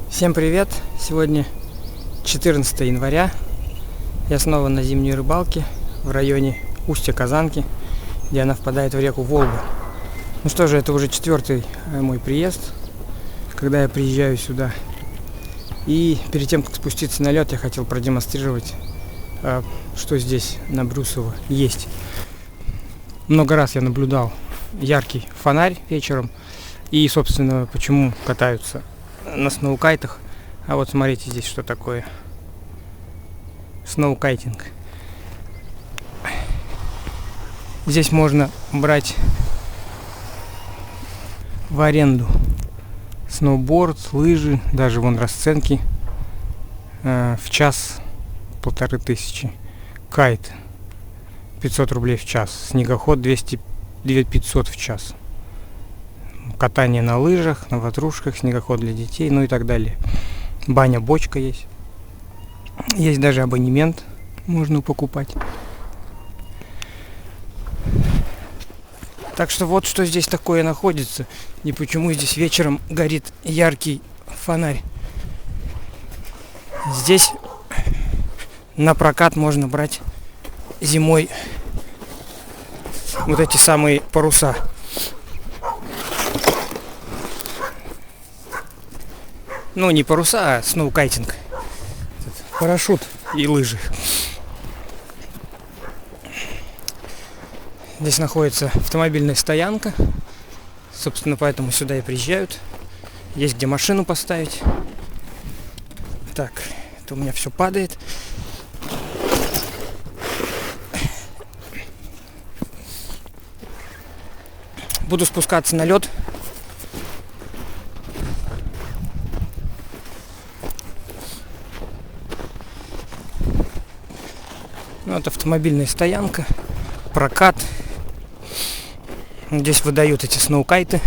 Всем привет! Сегодня 14 января. Я снова на зимней рыбалке в районе устья Казанки, где она впадает в реку Волгу. Ну что же, это уже 4-й мой приезд, когда я приезжаю сюда. И перед тем, как спуститься на лед, я хотел продемонстрировать, что здесь на Брюсово есть. Много раз я наблюдал яркий фонарь вечером. И, собственно, почему катаются на сноукайтах. А вот смотрите, здесь что такое. Сноукайтинг. Здесь можно брать в аренду сноуборд, лыжи, даже вон расценки. В час 1500. Кайт 500 рублей в час. Снегоход 500 в час. Катание на лыжах, на ватрушках, снегоход для детей, ну и так далее. Баня, бочка есть. Есть даже абонемент, можно покупать. Так что вот что здесь такое находится. И почему здесь вечером горит яркий фонарь. Здесь на прокат можно брать зимой вот эти самые паруса. Ну, не паруса, а сноукайтинг. Парашют и лыжи. Здесь находится автомобильная стоянка. Собственно, поэтому сюда и приезжают. Есть где машину поставить. Так, это у меня все падает. Буду спускаться на лед. Вот автомобильная стоянка, прокат. Здесь выдают эти сноукайты.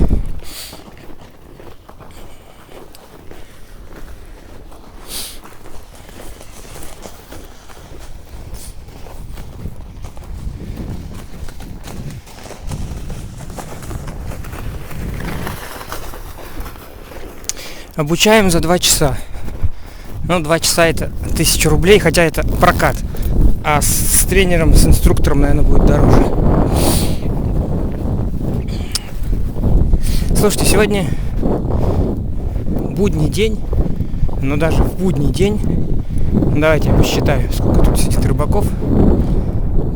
Обучаем за 2 часа. Ну, 2 часа это 1000 рублей, хотя это прокат. А с тренером, с инструктором, наверное, будет дороже. Слушайте, сегодня будний день. Но даже в будний день. Давайте я посчитаю, сколько тут сидит рыбаков.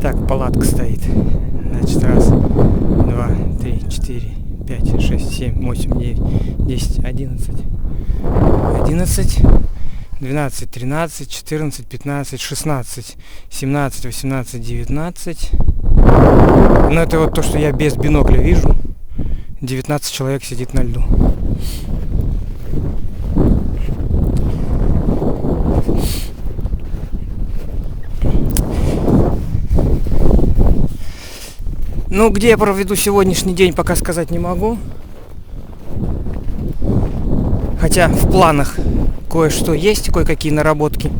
Так, палатка стоит. Значит, 1, 2, 3, 4, 5, 6, 7, 8, 9, 10, 11. 12, 13, 14, 15, 16, 17, 18, 19. Но это вот то, что я без бинокля вижу. 19 человек сидит на льду. Ну, где я проведу сегодняшний день, пока сказать не могу. Хотя в планах кое-что есть, кое-какие наработки.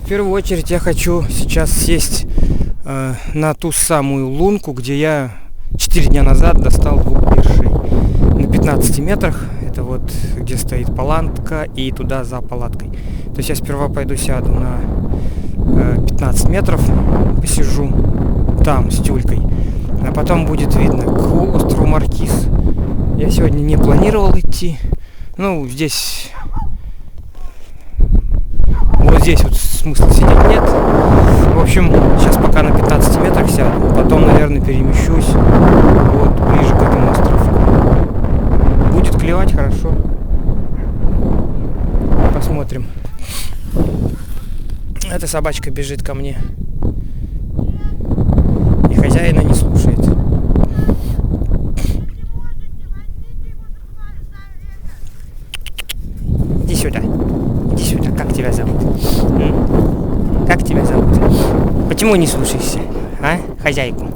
В первую очередь я хочу сейчас сесть на ту самую лунку, где я 4 дня назад достал 2 ершей. На 15 метрах. Это вот где стоит палатка и туда за палаткой. То есть я сперва пойду сяду на 15 метров, посижу там с тюлькой. А потом будет видно к острову Маркиз. Я сегодня не планировал идти. Ну, здесь... Вот здесь вот смысла сидеть нет. В общем, сейчас пока на 15 метрах сяду. Потом, наверное, перемещусь вот ближе к этому островку. Будет клевать хорошо. Посмотрим. Эта собачка бежит ко мне. И хозяина не слушает. Иди сюда. Иди сюда. Как тебя зовут? Как тебя зовут? Почему не слушаешься? А? Хозяйку.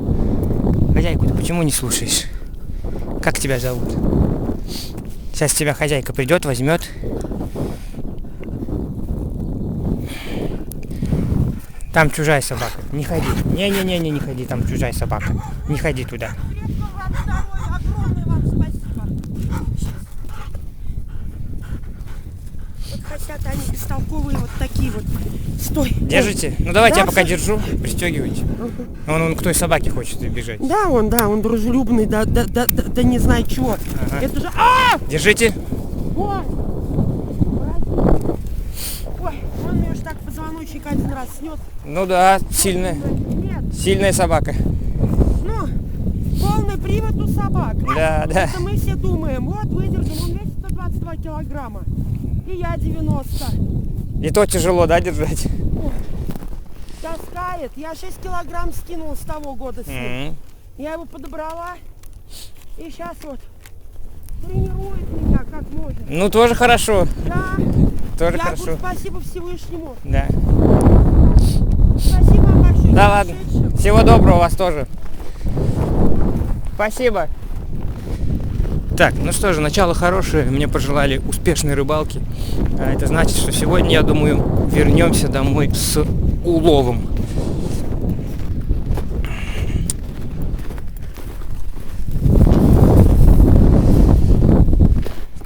Хозяйку ты почему не слушаешь? Как тебя зовут? Сейчас тебя хозяйка придет, возьмет. Там чужая собака. Не ходи. Не-не-не, не ходи. Там чужая собака. Не ходи туда. висят они бестолковые вот такие вот. Стой. Держите? Ну давайте Да, я пока всё. держу, пристегивайте. Он к той собаке хочет бежать. Да, он дружелюбный, да не знаю чего. Ага. Это же... Держите. Ой, он мне уж так позвоночник один раз снес. Ну да, сильная. Нет, Сильная собака. ну, полный привод у собак. Да. Это мы все думаем, вот выдержим, он весит 122 килограмма. И я 90. И то тяжело, да, держать? Таскает. Я 6 килограмм скинул с того года с ним. Я его подобрала. И сейчас вот тренирует меня как может. Ну тоже хорошо. Да. Тоже Я хорошо. говорю, спасибо Всевышнему. Да. Спасибо вам большое. Да ладно. Всего доброго вас тоже. Спасибо. Так, ну что же, начало хорошее. Мне пожелали успешной рыбалки. А это значит, что сегодня, я думаю, вернемся домой с уловом.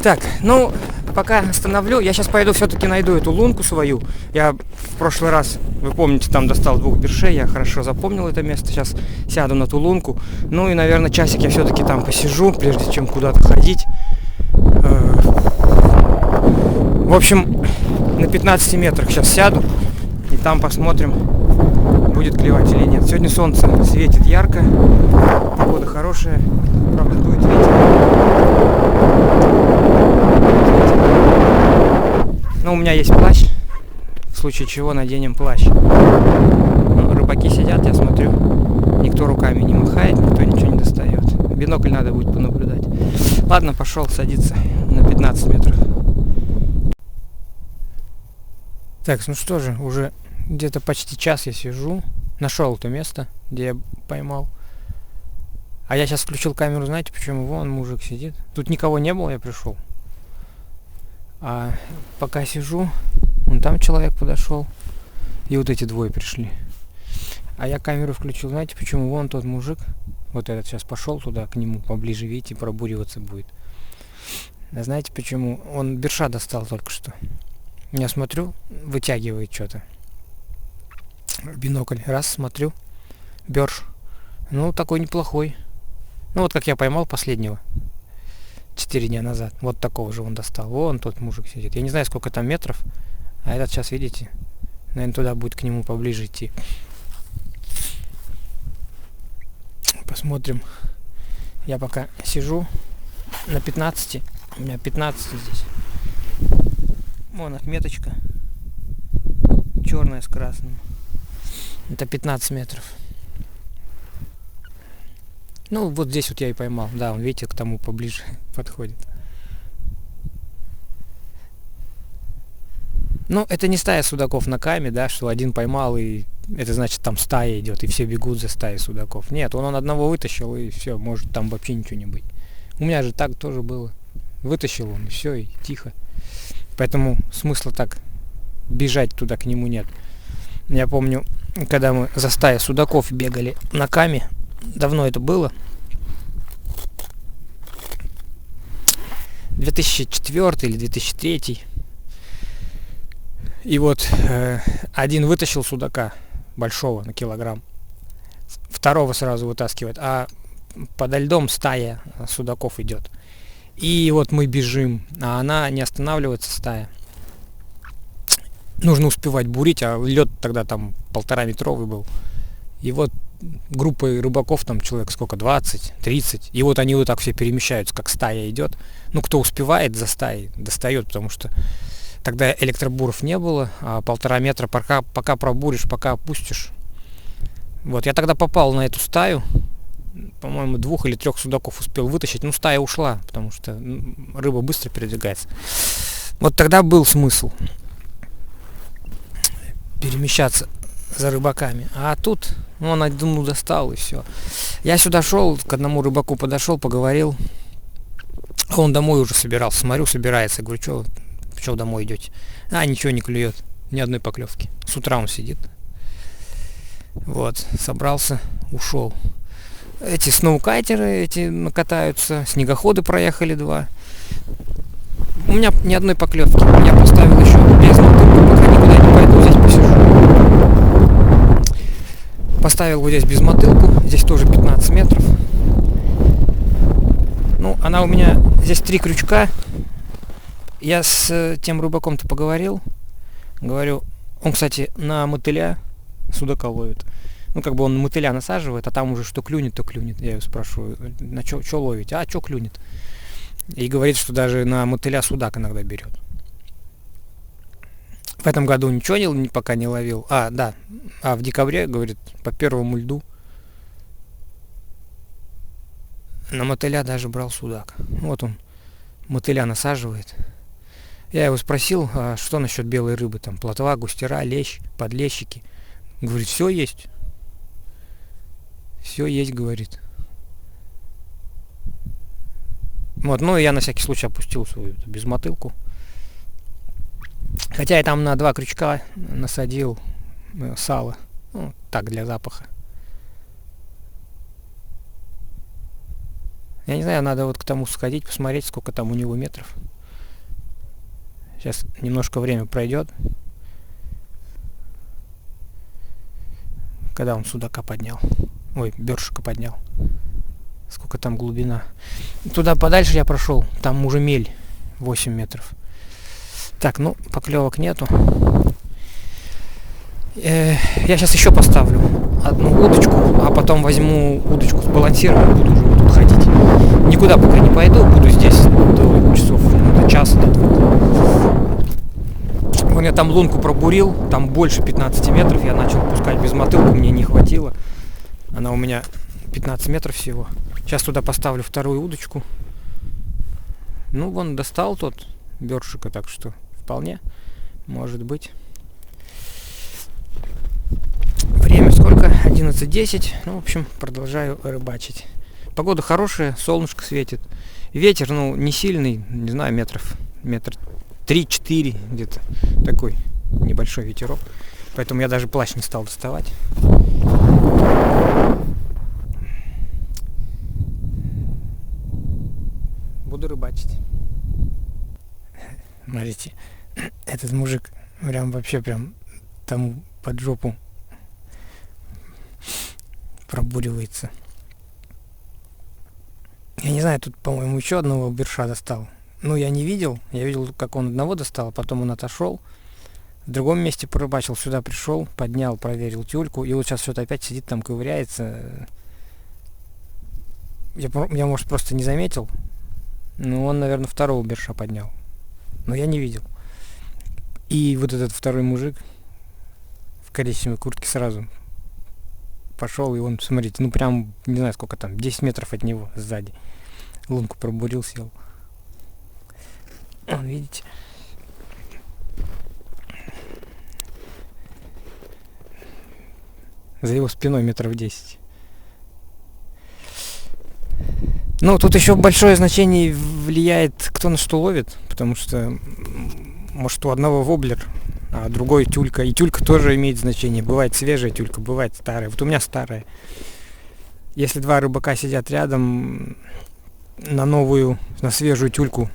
Так, ну, пока остановлю. Я сейчас пойду все-таки найду эту лунку свою. Я в прошлый раз, вы помните, там достал 2 бершей. Я хорошо запомнил это место. Сейчас сяду на ту лунку. Ну и, наверное, часик я все-таки там посижу, прежде чем куда-то ходить. В общем, на 15 метрах сейчас сяду. И там посмотрим, будет клевать или нет. Сегодня солнце светит ярко. Погода хорошая. Правда, дует ветер. Но у меня есть плащ. В случае чего наденем плащ. Ну, рыбаки сидят, я смотрю. Никто руками не махает, никто ничего не достает. Бинокль надо будет понаблюдать. Ладно, пошел садиться на 15 метров. Так, ну что же, уже где-то почти час я сижу. Нашел это место, где я поймал. А я сейчас включил камеру, знаете почему? Вон мужик сидит. Тут никого не было, я пришел. А пока сижу, вон там человек подошел. И вот эти двое пришли. А я камеру включил, знаете почему? Вон тот мужик. Вот этот сейчас пошел туда, к нему поближе, видите, пробуриваться будет. А знаете почему? Он берша достал только что. Я смотрю, вытягивает что-то. Бинокль. Раз, смотрю. Берш. Ну, такой неплохой. Ну, вот как я поймал последнего. 4 дня назад. Вот такого же он достал. Вон тот мужик сидит. Я не знаю, сколько там метров. А этот сейчас, видите, наверное, туда будет к нему поближе идти. Посмотрим. Я пока сижу на 15. У меня 15 здесь. Вон отметочка. Черная с красным. Это 15 метров. Ну, вот здесь вот я и поймал. Да, он, видите, к тому поближе подходит. Ну, это не стая судаков на каме, да, что один поймал, и это значит, там стая идет, и все бегут за стаей судаков. Нет, он одного вытащил, и все, может там вообще ничего не быть. У меня же так тоже было. Вытащил он, и все, и тихо. Поэтому смысла так бежать туда к нему нет. Я помню, когда мы за стаей судаков бегали на каме, давно это было, 2004 или 2003. И вот один вытащил судака большого на килограмм, второго сразу вытаскивает, а подо льдом стая судаков идет. И вот мы бежим, а она не останавливается, стая. Нужно успевать бурить, а лед тогда там 1,5-метровый был. И вот группа рыбаков, там человек сколько, 20, 30. И вот они вот так все перемещаются, как стая идет. Ну, кто успевает за стаей, достает, потому что тогда электробуров не было, а 1,5 метра пока пробуришь, пока опустишь. Вот, я тогда попал на эту стаю. По-моему, 2 или 3 судаков успел вытащить. Ну, стая ушла, потому что рыба быстро передвигается. Вот тогда был смысл перемещаться за рыбаками. А тут, ну, он одну достал, и все. Я сюда шел, к одному рыбаку подошел, поговорил. А он домой уже собирался. Смотрю, собирается. Говорю, что домой идете? А, ничего не клюет. Ни одной поклевки. С утра он сидит. Вот, собрался, ушел. Эти сноукайтеры эти катаются, снегоходы проехали 2. У меня ни одной поклевки. Я поставил еще пока никуда не пойду, здесь посижу. Поставил вот здесь безмотылку. Здесь тоже 15 метров. Ну, она у меня... Здесь 3 крючка. Я с тем рыбаком-то поговорил. Говорю, он, кстати, на мотыля судака ловит. Ну, как бы он мотыля насаживает, а там уже что клюнет, то клюнет. Я его спрашиваю, на что ловите? А, что клюнет? И говорит, что даже на мотыля судак иногда берет. В этом году ничего пока не ловил. Да. А в декабре, говорит, по первому льду на мотыля даже брал судак. Вот он мотыля насаживает. Я его спросил, а что насчет белой рыбы? Там плотва, густера, лещ, подлещики. Говорит, все есть. Все есть, говорит. Вот, ну и я на всякий случай опустил свою безмотылку. Хотя я там на 2 крючка насадил сало. Ну, так, для запаха. Я не знаю, надо вот к тому сходить, посмотреть, сколько там у него метров. Сейчас немножко время пройдет. Когда он судака поднял. Ой, бёршика поднял. Сколько там глубина. Туда подальше я прошел. Там уже мель 8 метров. Так, ну, поклевок нету. Я сейчас еще поставлю одну удочку, а потом возьму удочку, сбалансирую, буду уже вот тут ходить. Никуда пока не пойду, буду здесь до часов, до часа, до 2. Вон я там лунку пробурил, там больше 15 метров, я начал пускать безмотылку, мне не хватило. Она у меня 15 метров всего. Сейчас туда поставлю вторую удочку. Ну, вон достал тот бёршика, так что вполне может быть. Время сколько? 11:10. Ну, в общем, продолжаю рыбачить. Погода хорошая, солнышко светит. Ветер, ну, не сильный, не знаю, метр 3-4 где-то. Такой небольшой ветерок. Поэтому я даже плащ не стал доставать. Буду рыбачить. Смотрите, этот мужик прям вообще прям тому под жопу пробуривается. Я не знаю, тут, по-моему, еще одного берша достал. Ну, я не видел. Я видел, как он одного достал, а потом он отошел. В другом месте порыбачил, сюда пришел, поднял, проверил тюльку. И вот сейчас что-то опять сидит там, ковыряется. Я, может, просто не заметил. Ну, он, наверное, второго берша поднял. Но я не видел. И вот этот второй мужик в коричневой куртке сразу пошел, и он, смотрите, ну прям, не знаю сколько там, 10 метров от него сзади. Лунку пробурил, сел. Вон, видите? За его спиной метров 10. Ну, тут еще большое значение влияет, кто на что ловит, потому что, может, у одного воблер, а другой тюлька. И тюлька тоже имеет значение. Бывает свежая тюлька, бывает старая. Вот у меня старая. Если 2 рыбака сидят рядом, на свежую тюльку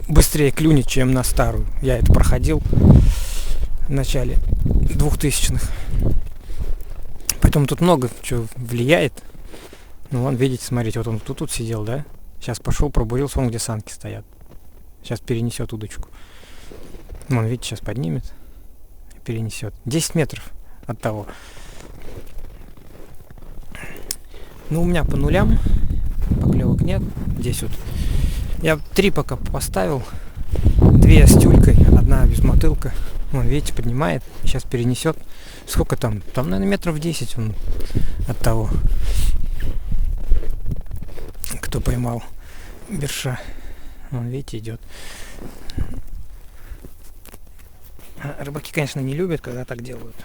быстрее клюнет, чем на старую. Я это проходил в начале 2000-х. Поэтому тут много чего влияет. Ну, вон, видите, смотрите, вот он тут сидел, да? Сейчас пошел, пробурился, вон где санки стоят. Сейчас перенесет удочку. Вон, видите, сейчас поднимет и перенесет. 10 метров от того. Ну, у меня по нулям. Поклевок нет. Здесь вот. Я 3 пока поставил. 2 с тюлькой, 1 без мотылка. Вон, видите, поднимает. Сейчас перенесет. Сколько там? Там, наверное, метров 10 он от того, кто поймал берша. Вон, видите, идет. Рыбаки, конечно, не любят, когда так делают.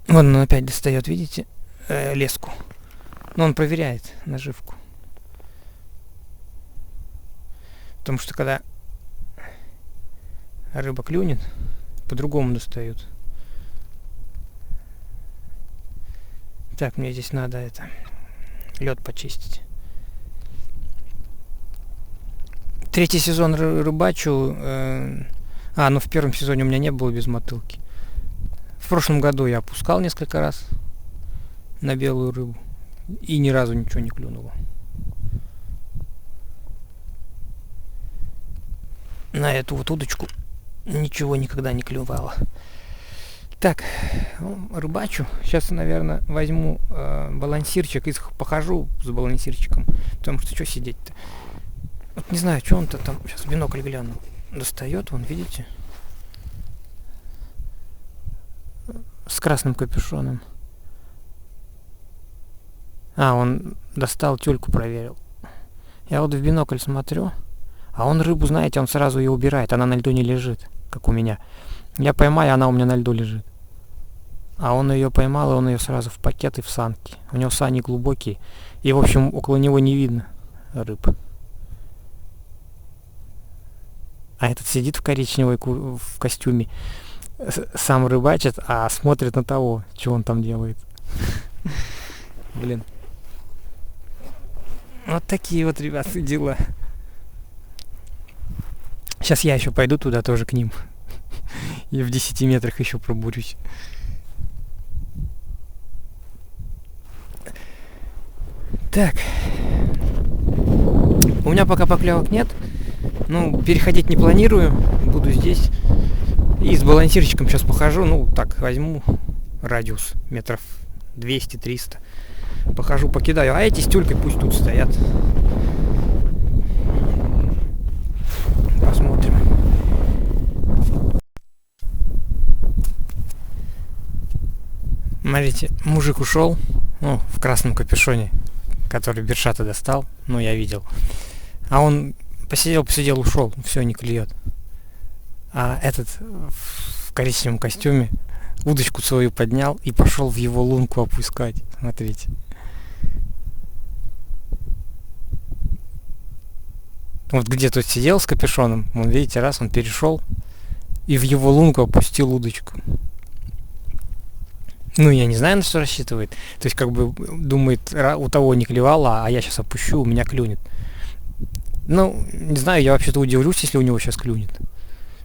Вон он опять достает, видите, леску. Но он проверяет наживку. Потому что когда рыба клюнет, по-другому достают. Так, мне здесь надо лед почистить. Третий сезон рыбачу. Ну в первом сезоне у меня не было без мотылки. В прошлом году я опускал несколько раз на белую рыбу. И ни разу ничего не клюнуло. На эту вот удочку ничего никогда не клювало. Так, рыбачу. Сейчас, наверное, возьму балансирчик и похожу с балансирчиком. Потому что что сидеть-то? Вот не знаю, что он-то там. Сейчас в бинокль гляну. Достает, вон, видите? С красным капюшоном. Он достал, тюльку проверил. Я вот в бинокль смотрю. А он рыбу, знаете, он сразу ее убирает. Она на льду не лежит, как у меня. Я поймаю, она у меня на льду лежит. А он ее поймал, и он ее сразу в пакет и в санки. У него сани глубокие. И, в общем, около него не видно рыб. А этот сидит в коричневой в костюме. Сам рыбачит, а смотрит на того, что он там делает. Блин. Вот такие вот, ребята, дела. Сейчас я еще пойду туда тоже к ним. И в 10 метрах еще пробурюсь. Так. У меня пока поклевок нет. Переходить не планирую. Буду здесь. И с балансирчиком сейчас похожу. Так, возьму радиус метров 200-300. Похожу, покидаю. А эти с тюлькой пусть тут стоят. Посмотрим. Смотрите, мужик ушел. В красном капюшоне, который Бершата достал. Я видел. А он посидел, ушел. Все, не клюет. А этот в коричневом костюме удочку свою поднял и пошел в его лунку опускать. Смотрите. Вот где тот сидел с капюшоном, видите, раз он перешел и в его лунку опустил удочку. Я не знаю, на что рассчитывает. То есть, думает, у того не клевало, а я сейчас опущу, у меня клюнет. Не знаю, я вообще-то удивлюсь, если у него сейчас клюнет.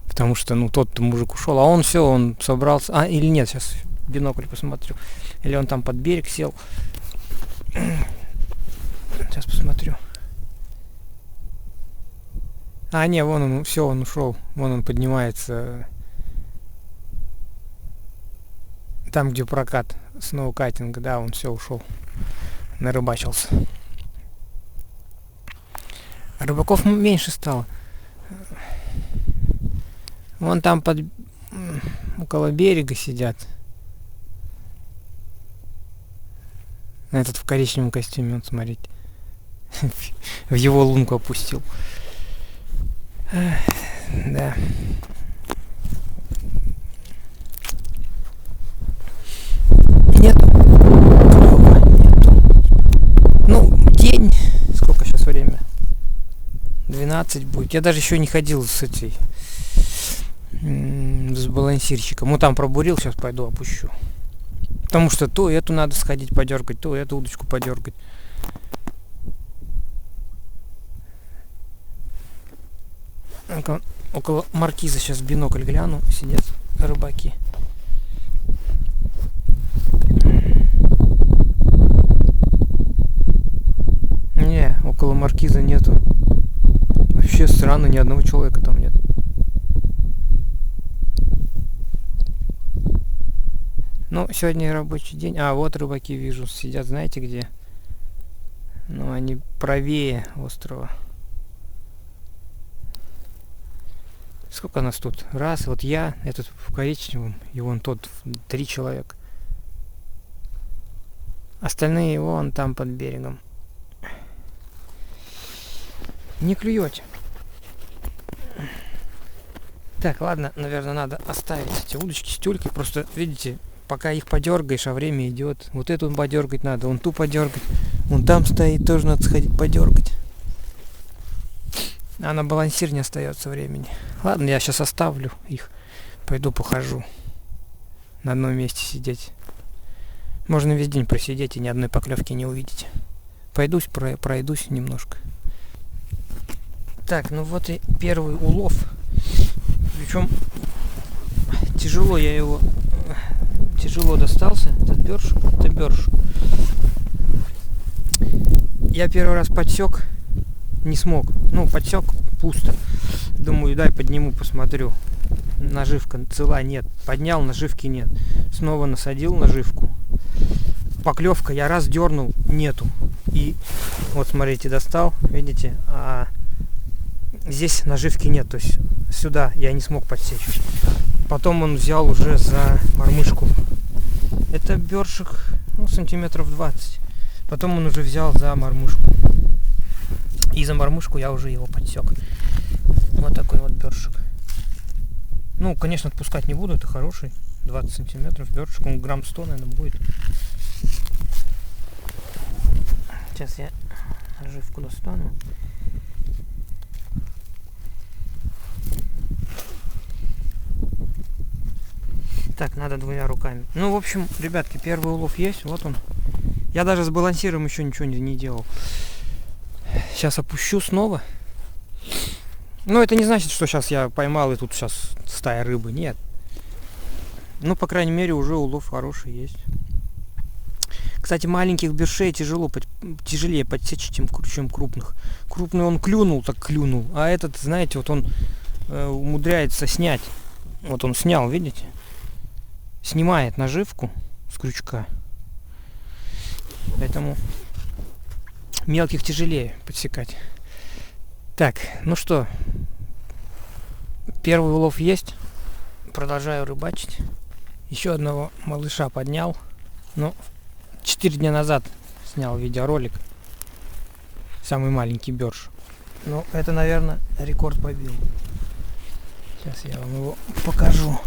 Потому что, тот мужик ушел, а он все, он собрался. Или нет, сейчас в бинокль посмотрю. Или он там под берег сел. Сейчас посмотрю. Не, вон он, все, он ушел. Вон он поднимается. Там, где прокат сноукайтинга, да, он все ушел. Нарыбачился. Рыбаков меньше стало. Вон там около берега сидят. Этот в коричневом костюме, вот смотрите. В его лунку опустил. Да. Нет. Нету. День. Сколько сейчас время? 12 будет. Я даже еще не ходил с балансирщиком. Там пробурил, сейчас пойду опущу. Потому что то эту надо сходить подергать, то эту удочку подергать. Около маркиза сейчас в бинокль гляну, сидят рыбаки. Не, около маркиза нету. Вообще странно, ни одного человека там нет. Сегодня рабочий день. Вот рыбаки вижу, сидят, знаете где? Они правее острова. Сколько нас тут? Раз, вот я, этот в коричневом, и вон тот, 3 человека. Остальные вон там под берегом. Не клюете. Так, ладно, наверное, надо оставить эти удочки с тюлькой. Просто, видите, пока их подергаешь, а время идет. Вот эту подергать надо, вон ту подергать. Вон там стоит, тоже надо сходить подергать. А на балансир не остается времени. Ладно, я сейчас оставлю их. Пойду похожу. На одном месте сидеть. Можно весь день просидеть и ни одной поклевки не увидеть. Пройдусь немножко. Так, ну вот и первый улов. Причем тяжело я его... Тяжело достался. Это бёрш. Я первый раз подсек, не смог. Ну, подсек пусто. Думаю, дай подниму, посмотрю. Наживка цела, нет. Поднял, наживки нет. Снова насадил наживку. Поклевка, я раз дернул, нету. И вот смотрите, достал, видите, а здесь наживки нет, то есть сюда я не смог подсечь. Потом он взял уже за мормышку. Это бёршик, ну, сантиметров 20. Потом он уже взял за мормышку. И за мормышку я уже его подсек. Вот такой вот бёршик. Ну, конечно, отпускать не буду, это хороший. 20 сантиметров бёршик, он грамм 100, наверное, будет. Сейчас я наживку достану. Так, надо двумя руками. Ну, в общем, ребятки, первый улов есть, вот он. Я даже с балансиром еще ничего не делал. Сейчас опущу снова. Но это не значит, что сейчас я поймал и тут сейчас стая рыбы. Нет. Ну, по крайней мере, уже улов хороший есть. Кстати, маленьких бершей тяжелее подсечь, чем крупных. Крупный он клюнул, так клюнул. А этот, знаете, вот он умудряется снять. Вот он снял, видите? Снимает наживку с крючка. Поэтому мелких тяжелее подсекать. Так, ну что, первый улов есть. Продолжаю рыбачить. Еще одного малыша поднял. Ну, 4 дня назад снял видеоролик. Самый маленький бёрш. Ну, это, наверное, рекорд побил. Сейчас я вам его покажу.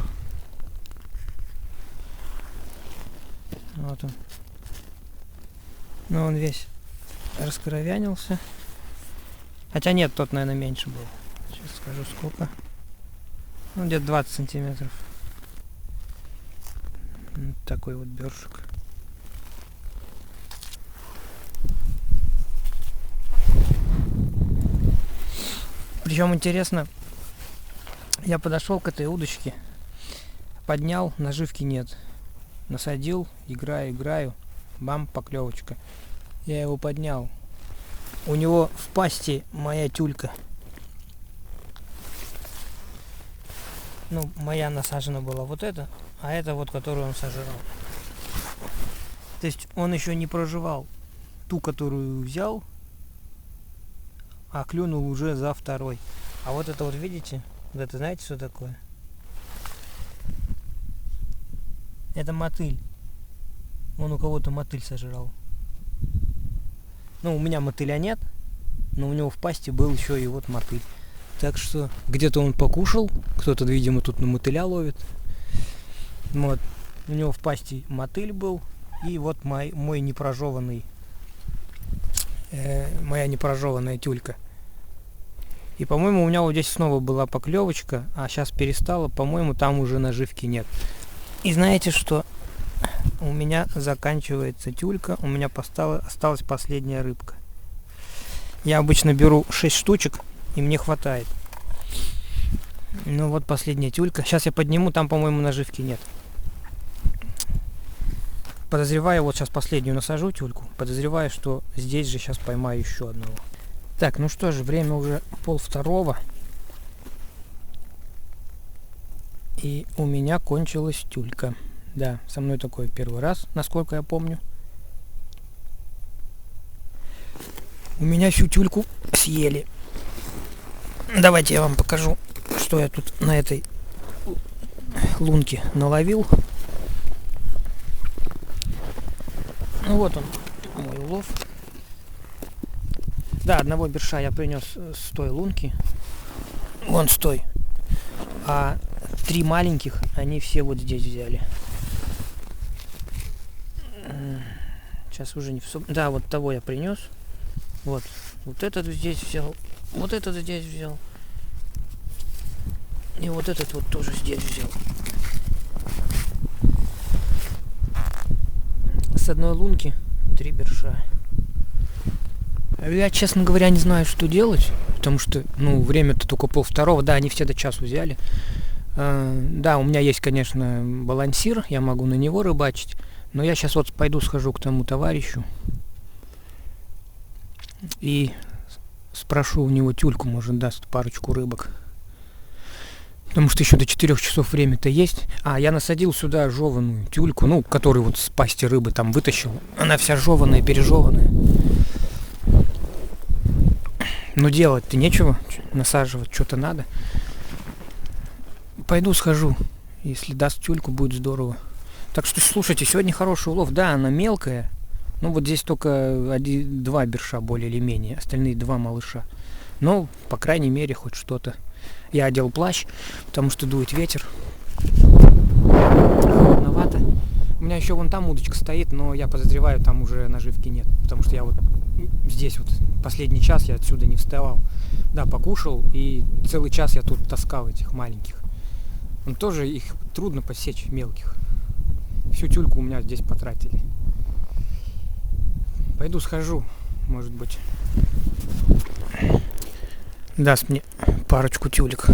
Вот он. Ну, он весь раскровянился. Хотя нет, тот, наверное, меньше был. Сейчас скажу, сколько. Ну, где-то 20 сантиметров. Вот такой вот бёршик. Причем интересно, я подошел к этой удочке, поднял, наживки нет. Насадил, играю, бам, поклевочка. Я его поднял. У него в пасти моя тюлька. Ну, моя насажена была вот эта, а это вот, которую он сожрал. То есть он еще не проживал ту, которую взял, а клюнул уже за второй. А вот это вот, видите, вот это знаете, что такое? Это мотыль. Он у кого-то мотыль сожрал. Ну, у меня мотыля нет, но у него в пасти был еще и вот мотыль. Так что где-то он покушал, кто-то, видимо, тут на мотыля ловит. Вот. У него в пасти мотыль был, и вот мой непрожеванный, моя непрожеванная тюлька. И, по-моему, у меня вот здесь снова была поклевочка, а сейчас перестала, по-моему, там уже наживки нет. И знаете что? У меня заканчивается тюлька, у меня осталась последняя рыбка. Я обычно беру 6 штучек, и мне хватает. Ну вот последняя тюлька. Сейчас я подниму, там, по-моему, наживки нет. Подозреваю, вот сейчас последнюю насажу тюльку. Подозреваю, что здесь же сейчас поймаю еще одного. Так, ну что же, время уже 1:30. И у меня кончилась тюлька. Да, со мной такое первый раз, насколько я помню. У меня всю тюльку съели. Давайте я вам покажу, что я тут на этой лунке наловил. Ну вот он, мой улов. Да, одного берша я принес с той лунки. Вон с той. А 3 маленьких, они все вот здесь взяли. Сейчас уже не все. Да, вот того я принес. Вот этот здесь взял. Вот этот здесь взял. И вот этот вот тоже здесь взял. С одной лунки 3 берша. Я, честно говоря, не знаю, что делать, потому что, время-то только 1:30, да, они все до часу взяли. Да, у меня есть, конечно, балансир, я могу на него рыбачить, но я сейчас вот пойду схожу к тому товарищу и спрошу у него тюльку, может, даст парочку рыбок. Потому что еще до 4 часов время-то есть. Я насадил сюда жеваную тюльку, которую вот с пасти рыбы там вытащил. Она вся жеваная, пережеванная. Но делать-то нечего, насаживать что-то надо. Пойду схожу, если даст тюльку, будет здорово. Так что, слушайте, сегодня хороший улов. Да, она мелкая, вот здесь только 2 берша более или менее, остальные 2 малыша. Но, по крайней мере, хоть что-то. Я одел плащ, потому что дует ветер. Холодновато. У меня еще вон там удочка стоит, но я подозреваю, там уже наживки нет. Потому что я вот здесь вот последний час я отсюда не вставал. Да, покушал, и целый час я тут таскал этих маленьких. Но тоже их трудно посечь, мелких. Всю тюльку у меня здесь потратили. Пойду схожу, может быть, даст мне парочку тюлек.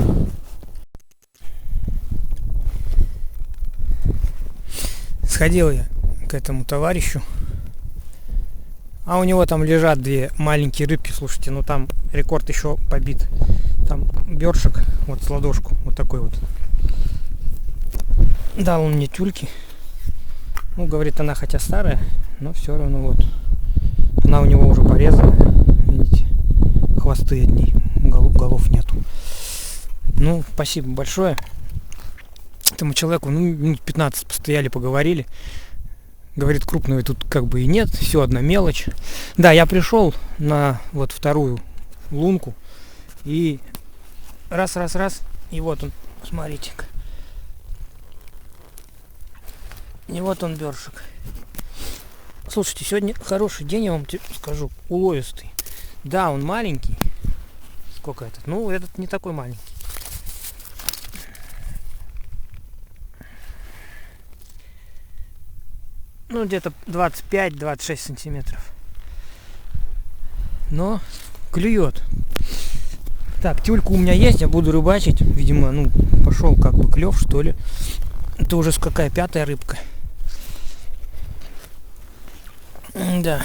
Сходил я к этому товарищу, у него там лежат 2 маленькие рыбки, слушайте, там рекорд еще побит. Там бершик, вот с ладошку, вот такой вот. Дал он мне тюльки. Говорит, она хотя старая, но все равно вот. Она у него уже порезана, видите, хвосты одни, голов нету. Спасибо большое этому человеку. Минут 15 постояли, поговорили. Говорит, крупного тут как бы и нет, все одна мелочь. Да, я пришел на вот вторую лунку и раз, и вот он, смотрите-ка. И вот он, бершик. Слушайте, сегодня хороший день, я вам скажу, уловистый. Да, он маленький. Сколько этот? Этот не такой маленький. Где-то 25-26 сантиметров. Но клюет. Так, тюлька у меня есть, я буду рыбачить. Видимо, пошел как бы клев, что ли. Это уже какая 5-я рыбка. Да.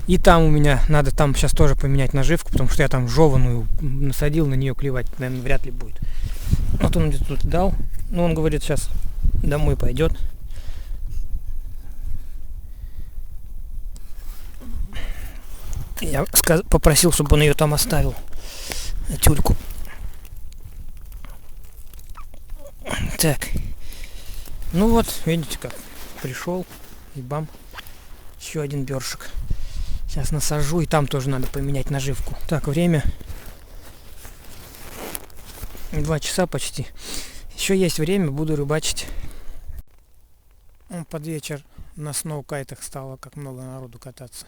И там у меня надо там сейчас тоже поменять наживку, потому что я там жеваную насадил, на нее клевать, наверное, вряд ли будет. Вот он мне тут дал. Он говорит, сейчас домой пойдет. Я попросил, чтобы он ее там оставил, тюльку. Так. Видите как. Пришел и бам. Еще один бершик. Сейчас насажу, и там тоже надо поменять наживку. Так, время 2 часа почти. Еще есть время, буду рыбачить. Под вечер на сноукайтах стало как много народу кататься.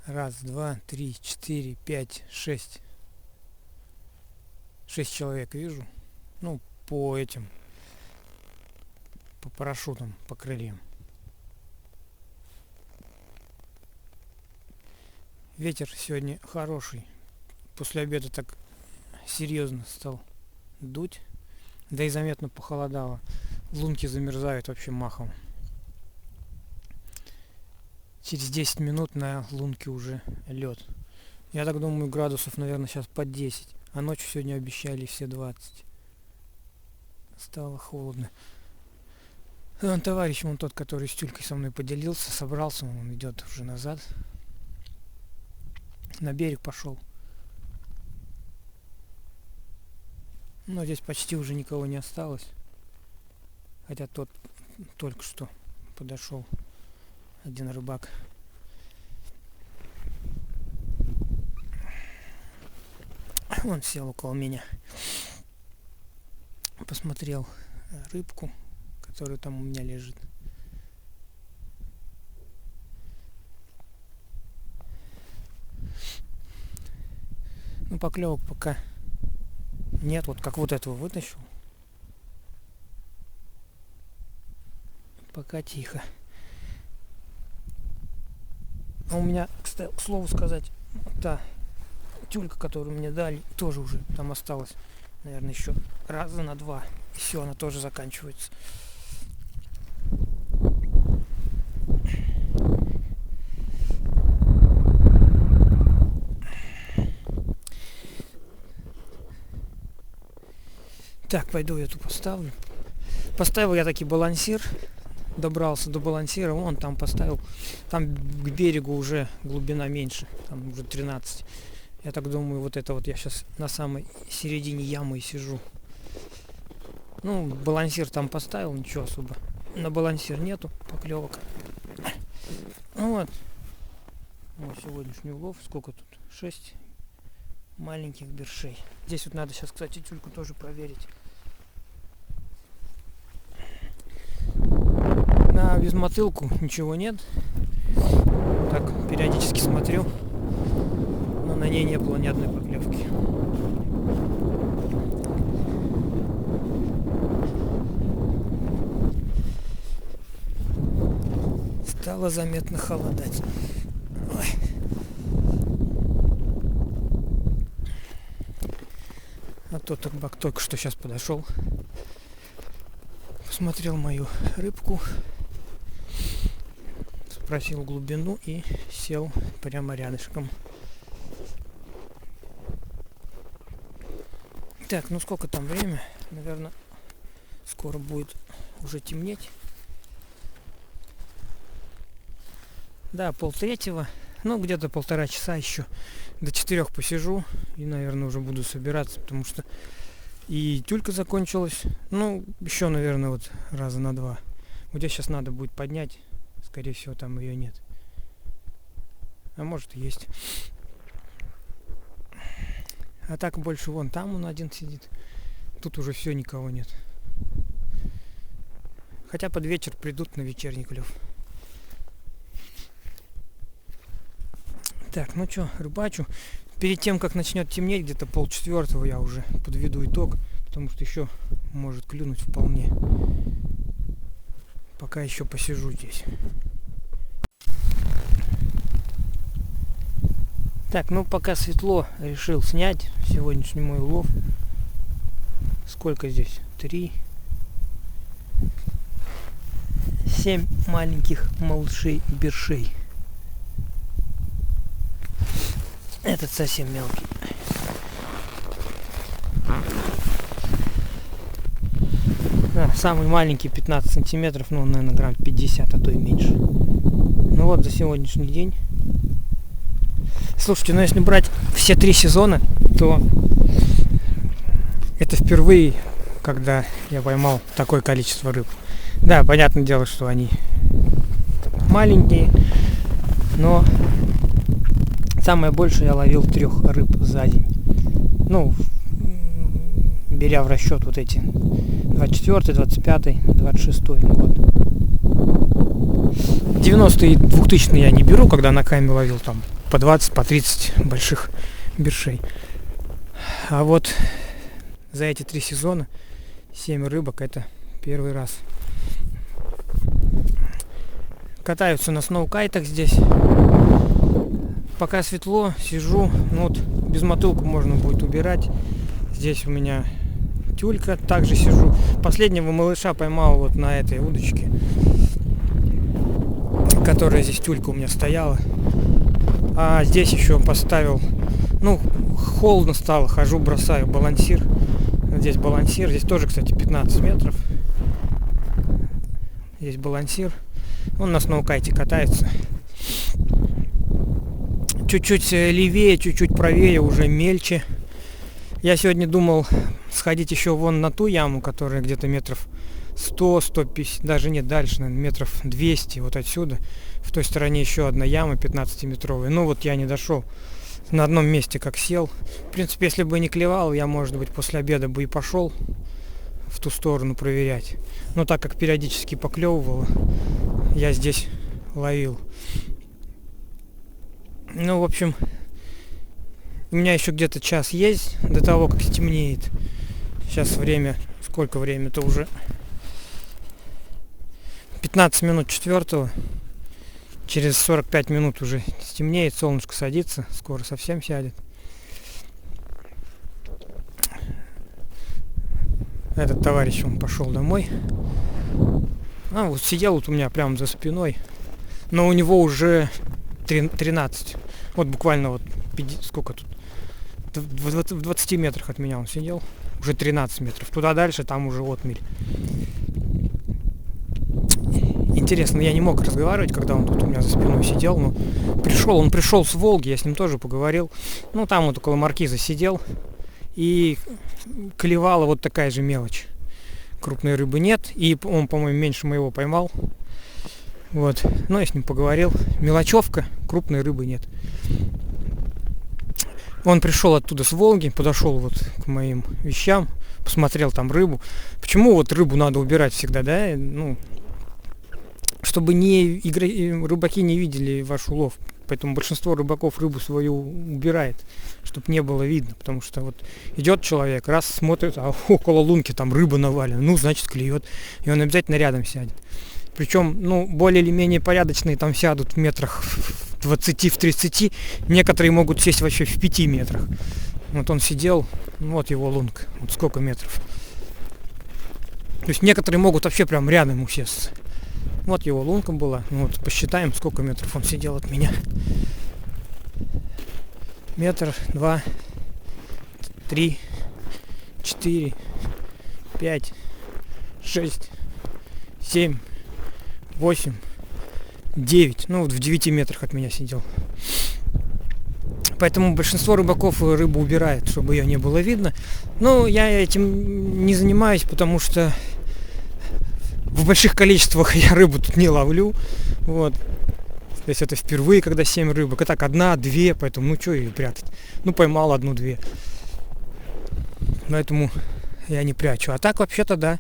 1, 2, 3, 4, 5, 6. 6 человек вижу. По парашютам, по крыльям. Ветер сегодня хороший. После обеда так серьезно стал дуть. Да и заметно похолодало. Лунки замерзают вообще махом. Через 10 минут на лунке уже лед. Я так думаю, градусов, наверное, сейчас под 10. А ночью сегодня обещали все 20. Стало холодно. Товарищ, тот, который с тюлькой со мной поделился, собрался, он идет уже назад. На берег пошел. Здесь почти уже никого не осталось. Хотя тот только что подошел. Один рыбак. Он сел около меня. Посмотрел рыбку, которая там у меня лежит. Поклевок пока нет. Вот как вот этого вытащил. Пока тихо. А у меня, кстати, к слову сказать, та тюлька, которую мне дали, тоже уже там осталось, наверное, еще раза на 2. И все, она тоже заканчивается. Так, пойду я эту поставлю. Поставил я таки балансир. Добрался до балансира, вон там поставил. Там к берегу уже глубина меньше, там уже 13. Я так думаю, вот это вот я сейчас на самой середине ямы и сижу. Ну, балансир там поставил, ничего особо. На балансир нету поклевок. Ну вот. Мой сегодняшний улов. Сколько тут? 6 маленьких бершей. Здесь вот надо сейчас, кстати, тюльку тоже проверить. На безмотылку ничего нет. Так, периодически смотрю. Но на ней не было ни одной поклевки. Стало заметно холодать. Ой. А тот рыбак только что сейчас подошел. Посмотрел мою рыбку. Спросил глубину и сел прямо рядышком. Так, ну сколько там время? Наверное, скоро будет уже темнеть. Да, 2:30. Ну, где-то 1,5 часа еще. До 4 посижу и, наверное, уже буду собираться, потому что и тюлька закончилась. Ну, еще, наверное, вот раза на 2. Вот здесь сейчас надо будет поднять. Скорее всего, там ее нет. А может и есть. А так больше вон там он один сидит. Тут уже все, никого нет. Хотя под вечер придут на вечерний клев. Так, ну что, рыбачу. Перед тем, как начнет темнеть, где-то 3:30 я уже подведу итог. Потому что еще может клюнуть вполне. Пока еще посижу здесь. Так, ну пока светло, решил снять сегодняшний мой улов. Сколько здесь? 7 маленьких малышей бершей. Этот совсем мелкий. Да, самый маленький 15 сантиметров, ну, наверное, грамм 50, а то и меньше. Ну вот за сегодняшний день. Слушайте, ну если брать все 3 сезона, то это впервые, когда я поймал такое количество рыб. Да, понятное дело, что они маленькие, но самое большее я ловил 3 рыб за день. Ну, беря в расчет вот эти 24, 25, 26 год. 90-е и 2000-е я не беру, когда на каме ловил там по 20, по 30 больших бершей. А вот за эти 3 сезона 7 рыбок — это первый раз. Катаются на сноукайтах здесь. Пока светло, сижу. Ну вот безмотылку можно будет убирать. Здесь у меня тюлька, также сижу. Последнего малыша поймал вот на этой удочке, которая здесь тюлька у меня стояла. А здесь еще поставил, ну, холодно стало, хожу, бросаю балансир. Здесь балансир, здесь тоже, кстати, 15 метров. Здесь балансир. Он на сноукайте катается. Чуть-чуть левее, чуть-чуть правее, уже мельче. Я сегодня думал сходить еще вон на ту яму, которая где-то метров 100, 150, даже нет, дальше, наверное, метров 200, вот отсюда. В той стороне еще одна яма 15-метровая. Ну вот я не дошел. На одном месте как сел. В принципе, если бы не клевал, я, может быть, после обеда бы и пошел в ту сторону проверять. Но так как периодически поклевывало, я здесь ловил. Ну, в общем, у меня еще где-то час есть до того, как стемнеет. Сейчас время, сколько время-то уже? 15 минут 4-го. Через 45 минут уже стемнеет, солнышко садится, скоро совсем сядет. Этот товарищ, он пошел домой. Вот сидел вот у меня прямо за спиной. Но у него уже 13. Вот буквально вот 50, сколько тут? В 20 метрах от меня он сидел. Уже 13 метров. Туда дальше, там уже отмель. Интересно, я не мог разговаривать, когда он тут у меня за спиной сидел. Но он пришел с Волги, я с ним тоже поговорил. Ну, там вот около маркиза сидел. И клевала вот такая же мелочь. Крупной рыбы нет. И он, по-моему, меньше моего поймал. Вот. Ну, я с ним поговорил. Мелочевка, крупной рыбы нет. Он пришел оттуда с Волги, подошел вот к моим вещам, посмотрел там рыбу. Почему вот рыбу надо убирать всегда, да? Ну, чтобы рыбаки не видели ваш улов. Поэтому большинство рыбаков рыбу свою убирает, чтобы не было видно. Потому что вот идет человек, раз смотрит, а около лунки там рыба навалена, ну, значит, клюет. И он обязательно рядом сядет. Причем, ну, более или менее порядочные там сядут в метрах в 20, в 30. Некоторые могут сесть вообще в 5 метрах. Вот он сидел, вот его лунка. Вот сколько метров. То есть некоторые могут вообще прям рядом усесться. Вот его лунка была. Вот посчитаем, сколько метров он сидел от меня. Метр, 2, 3, 4, 5, 6, 7, 8, 9. Ну вот в 9 метрах от меня сидел. Поэтому большинство рыбаков рыбу убирает, чтобы ее не было видно. Но я этим не занимаюсь, потому что в больших количествах я рыбу тут не ловлю. Вот. То есть это впервые, когда 7 рыбок. А так 1-2, поэтому ну что ее прятать. Ну поймал 1-2. Поэтому я не прячу. А так вообще-то да.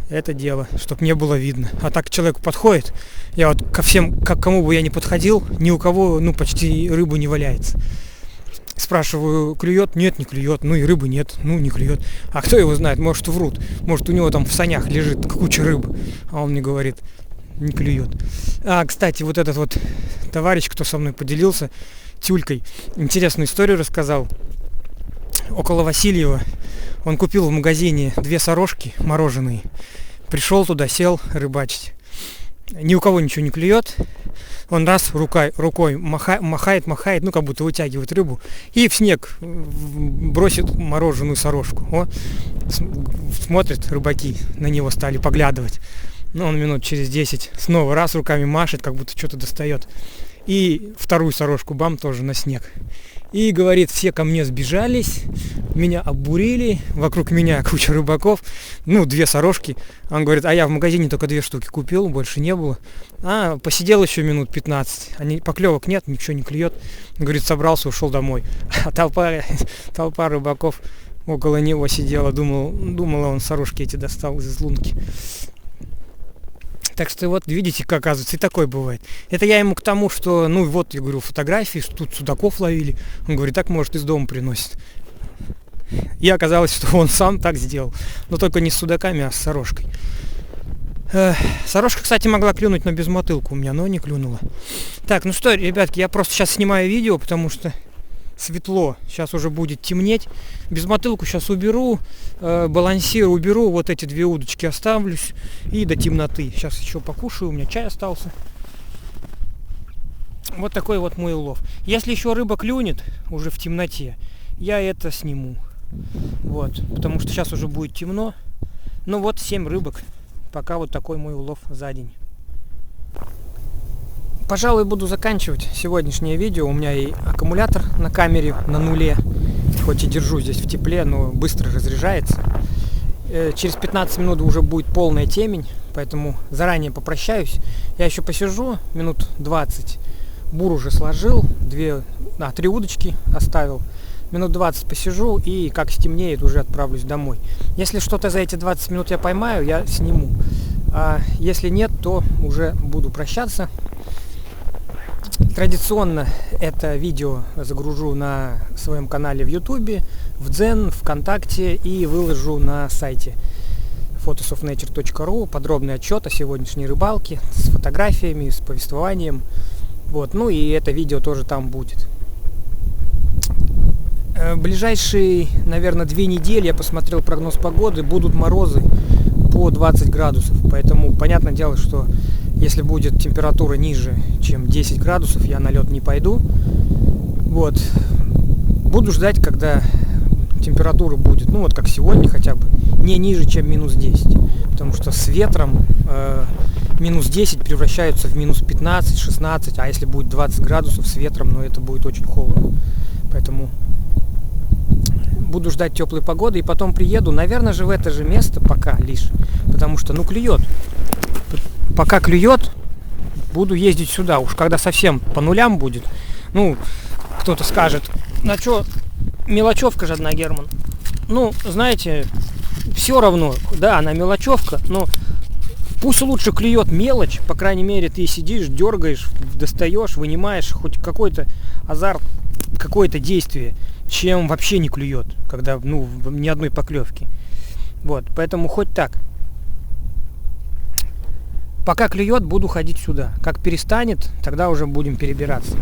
Это дело, чтобы не было видно. А так человеку подходит. Я вот ко всем, к кому бы я ни подходил, ни у кого, ну, почти рыбы не валяется. Спрашиваю, клюет? Нет, не клюет. Ну и рыбы нет, ну не клюет. А кто его знает, может врут. Может у него там в санях лежит куча рыбы. А он мне говорит, не клюет. А, кстати, вот этот вот товарищ, кто со мной поделился тюлькой, интересную историю рассказал. Около Васильева он купил в магазине 2 сорожки мороженые. Пришел туда, сел рыбачить. Ни у кого ничего не клюет. Он раз рукой махает, ну как будто вытягивает рыбу. И в снег бросит мороженую сорожку. О, смотрят рыбаки, на него стали поглядывать. Ну он минут через 10 снова раз руками машет, как будто что-то достает. И вторую сорожку бам тоже на снег. И говорит, все ко мне сбежались, меня обурили, вокруг меня куча рыбаков, ну 2 сорожки. Он говорит, а я в магазине только 2 штуки купил, больше не было. А, посидел еще минут 15, поклевок нет, ничего не клюет. Говорит, собрался, ушел домой. А толпа рыбаков около него сидела, думала, он сорожки эти достал из лунки. Так что вот видите, как оказывается, и такое бывает. Это я ему к тому, что, ну вот, я говорю, фотографии, что тут судаков ловили. Он говорит, так может из дома приносит. И оказалось, что он сам так сделал. Но только не с судаками, а с сорожкой. Сорожка, кстати, могла клюнуть на безмотылку у меня, но не клюнула. Так, ну что, ребятки, я просто сейчас снимаю видео, потому что светло, сейчас уже будет темнеть. Безмотылку сейчас уберу, балансир уберу, вот эти 2 удочки оставлюсь и до темноты. Сейчас еще покушаю, у меня чай остался. Вот такой вот мой улов. Если еще рыба клюнет уже в темноте, я это сниму. Вот, потому что сейчас уже будет темно. Ну вот 7 рыбок. Пока вот такой мой улов за день. Пожалуй, буду заканчивать сегодняшнее видео. У меня и аккумулятор на камере на нуле. Хоть и держу здесь в тепле, но быстро разряжается. Через 15 минут уже будет полная темень, поэтому заранее попрощаюсь. Я еще посижу минут 20. Бур уже сложил, 3 удочки оставил. Минут 20 посижу и как стемнеет, уже отправлюсь домой. Если что-то за эти 20 минут я поймаю, я сниму. А если нет, то уже буду прощаться. Традиционно это видео загружу на своем канале в Ютубе, в Дзен, ВКонтакте и выложу на сайте photosofnature.ru подробный отчет о сегодняшней рыбалке с фотографиями, с повествованием. Вот, ну и это видео тоже там будет. Ближайшие, наверное, 2 недели, я посмотрел прогноз погоды, будут морозы по 20 градусов. Поэтому понятное дело, что если будет температура ниже, чем 10 градусов, я на лед не пойду. Вот. Буду ждать, когда температура будет, ну вот как сегодня хотя бы, не ниже, чем минус 10. Потому что с ветром минус 10 превращаются в минус 15, 16, а если будет 20 градусов с ветром, ну это будет очень холодно. Поэтому буду ждать теплой погоды и потом приеду, наверное же в это же место пока лишь, потому что, ну, клюет. Пока клюет, буду ездить сюда. Уж когда совсем по нулям будет, ну, кто-то скажет, на чё, мелочевка же одна, Герман. Ну, знаете, все равно, да, она мелочевка, но пусть лучше клюет мелочь, по крайней мере, ты сидишь, дергаешь, достаешь, вынимаешь хоть какой-то азарт, какое-то действие, чем вообще не клюет, когда, ну, ни одной поклевки. Вот, поэтому хоть так. Пока клюет, буду ходить сюда. Как перестанет, тогда уже будем перебираться.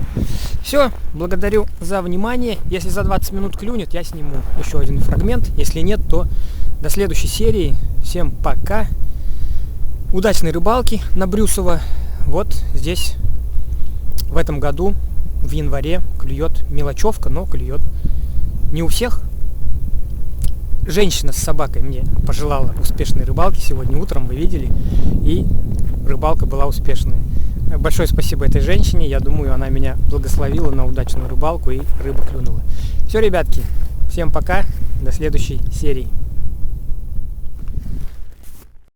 Все, благодарю за внимание. Если за 20 минут клюнет, я сниму еще один фрагмент. Если нет, то до следующей серии. Всем пока. Удачной рыбалки на Брюсово. Вот здесь в этом году в январе клюет мелочевка, но клюет не у всех. Женщина с собакой мне пожелала успешной рыбалки сегодня утром, вы видели, и рыбалка была успешная. Большое спасибо этой женщине, я думаю, она меня благословила на удачную рыбалку и рыба клюнула. Все, ребятки, всем пока, до следующей серии.